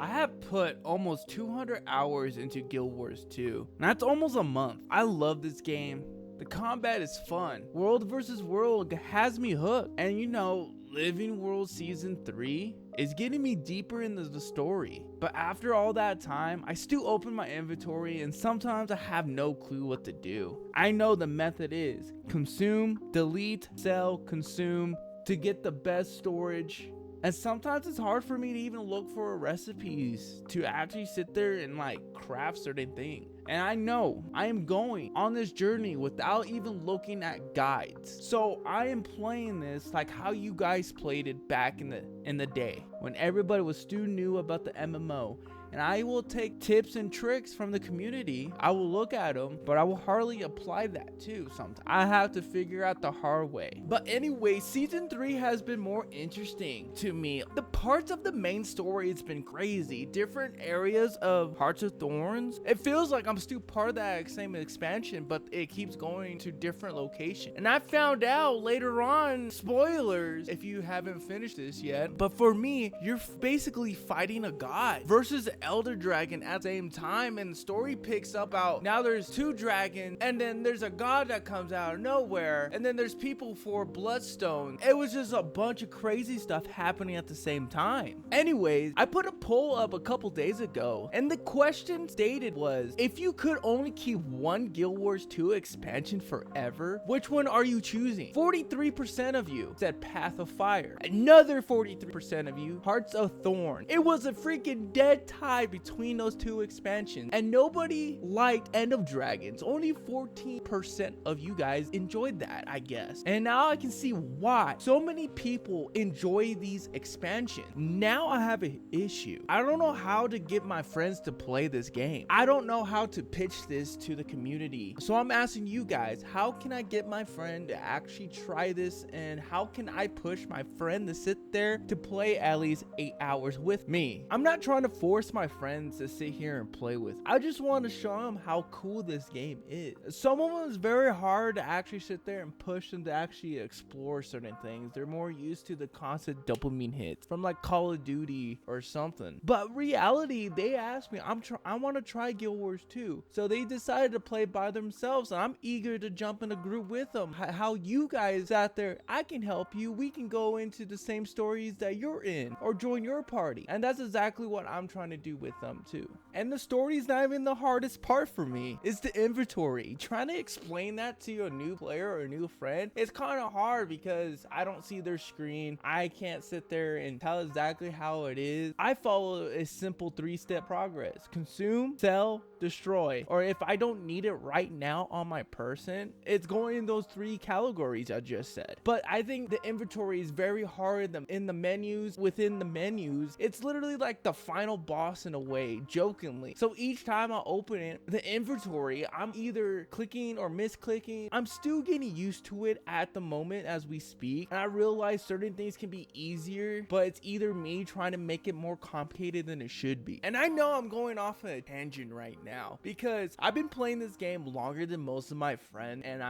I have put almost 200 hours into Guild Wars 2. And that's almost a month. I love this game. The combat is fun. World versus world has me hooked. And you know, Living World Season 3 is getting me deeper into the story. But after all that time, I still open my inventory and sometimes I have no clue what to do. I know the method is consume, delete, sell, consume to get the best storage. And sometimes it's hard for me to even look for recipes to actually sit there and like craft certain things. And I know I am going on this journey without even looking at guides. So I am playing this like how you guys played it back in the day when everybody was still new about the MMO. And I will take tips and tricks from the community. I will look at them, but I will hardly apply that too sometimes. I have to figure out the hard way. But anyway, season 3 has been more interesting to me. The parts of the main story, it's been crazy. Different areas of Hearts of Thorns. It feels like I'm still part of that same expansion, but it keeps going to different locations. And I found out later on, spoilers if you haven't finished this yet, but for me, you're basically fighting a god versus Elder Dragon at the same time, and the story picks up out now there's 2 dragons, and then there's a god that comes out of nowhere, and then there's people for Bloodstone. It was just a bunch of crazy stuff happening at the same time. Anyways, I put a poll up a couple days ago, and the question stated was, if you could only keep one Guild Wars 2 expansion forever, which one are you choosing? 43% of you said Path of Fire. Another 43% of you, Hearts of Thorn. It was a freaking dead tie between those 2 expansions, and nobody liked End of Dragons. Only 14% of you guys enjoyed that, I guess. And now I can see why so many people enjoy these expansions. Now I have an issue. I don't know how to get my friends to play this game. I don't know how to pitch this to the community. So I'm asking you guys, how can I get my friend to actually try this, and how can I push my friend to sit there to play at least 8 hours with me? I'm not trying to force my friends to sit here and play with. I just want to show them how cool this game is. Some of them is very hard to actually sit there and push them to actually explore certain things. They're more used to the constant dopamine hits from like Call of Duty or something. But reality, they asked me, I want to try Guild Wars 2. So they decided to play by themselves, and I'm eager to jump in a group with them. How you guys out there, I can help you. We can go into the same stories that you're in or join your party. And that's exactly what I'm trying to do with them too. And the story is not even the hardest part for me. It's the inventory. Trying to explain that to a new player or a new friend, it's kind of hard because I don't see their screen. I can't sit there and tell exactly how it is. I follow a simple 3-step progress: consume, sell, destroy. Or if I don't need it right now on my person, it's going in those 3 categories I just said. But I think the inventory is very hard in the menus. Within the menus, it's literally like the final boss in a way, jokingly. So each time I open it, the inventory, I'm either clicking or misclicking. I'm still getting used to it at the moment as we speak, and I realize certain things can be easier, but it's either me trying to make it more complicated than it should be. And I know I'm going off on a tangent right now because I've been playing this game longer than most of my friends, and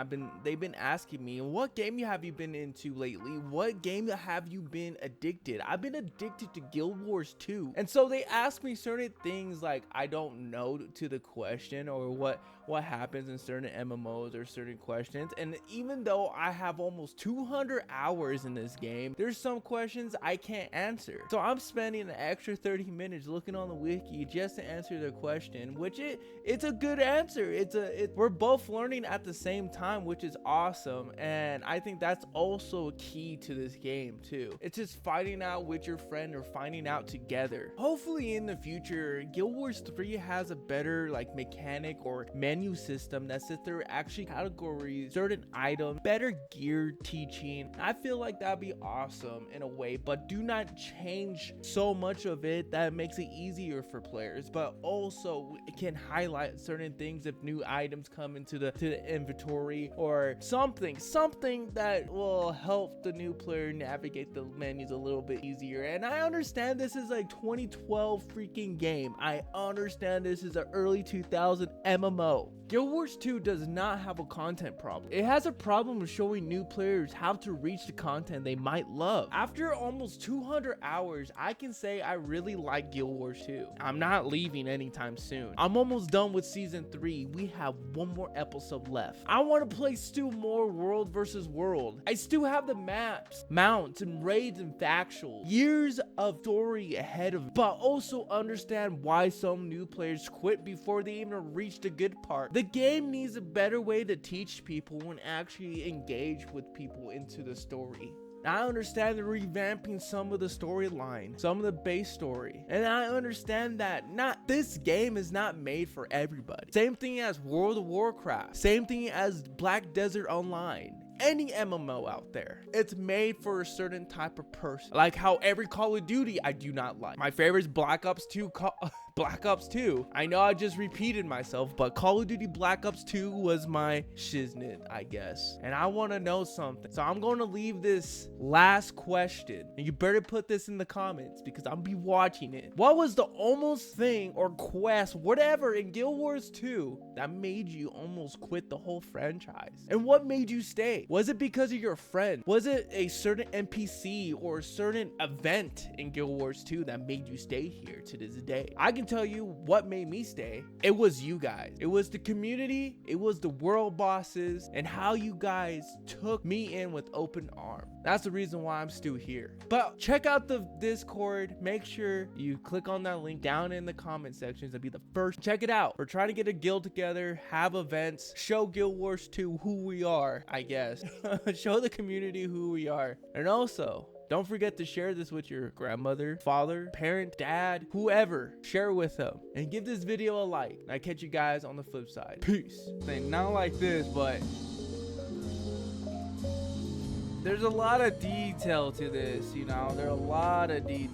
they've been asking me, what game have you been into lately? What game have you been addicted? I've been addicted to Guild Wars 2. And so they ask me certain things like I don't know to the question, or what happens in certain MMOs or certain questions. And even though I have almost 200 hours in this game, there's some questions I can't answer. So I'm spending an extra 30 minutes looking on the wiki just to answer the question, which it's a good answer. We're both learning at the same time, which is awesome. And I think that's also key to this game too. It's just finding out with your friend or finding out together. Hopefully in the future, Guild Wars 3 has a better like mechanic or menu system that sits there actually categories certain items, better gear teaching. I feel like that'd be awesome in a way, but do not change so much of it that it makes it easier for players, but also it can highlight highlight certain things if new items come into the inventory, or something that will help the new player navigate the menus a little bit easier. And I understand this is like 2012 freaking game. I understand this is an early 2000 MMO. Guild Wars 2 does not have a content problem. It has a problem with showing new players how to reach the content they might love. After almost 200 hours, I can say I really like Guild Wars 2. I'm not leaving anytime soon. I'm almost done with season 3. We have one more episode left. I want to play still more world versus world. I still have the maps, mounts, and raids and factuals. Years of story ahead of me, but also understand why some new players quit before they even reach the good part. The game needs a better way to teach people and actually engage with people into the story. I understand they're revamping some of the storyline, some of the base story, and I understand that this game is not made for everybody. Same thing as World of Warcraft, same thing as Black Desert Online. Any MMO out there, it's made for a certain type of person. Like how every Call of Duty I do not like. My favorite is Black Ops 2. Black Ops 2. I know I just repeated myself, but Call of Duty Black Ops 2 was my shiznit, I guess. And I want to know something. So I'm going to leave this last question. And you better put this in the comments because I'll be watching it. What was the almost thing or quest, whatever, in Guild Wars 2 that made you almost quit the whole franchise? And what made you stay? Was it because of your friend? Was it a certain NPC or a certain event in Guild Wars 2 that made you stay here to this day? I can tell you what made me stay. It was you guys. It was the community. It was the world bosses and how you guys took me in with open arms. That's the reason why I'm still here. But check out the Discord. Make sure you click on that link down in the comment sections to be the first. Check it out. We're trying to get a guild together, have events, show Guild Wars 2 who we are, I guess. Show the community who we are. And also, don't forget to share this with your grandmother, father, parent, dad, whoever. Share it with them and give this video a like. And I catch you guys on the flip side. Peace. Not like this, but there's a lot of detail to this, you know. There are a lot of detail.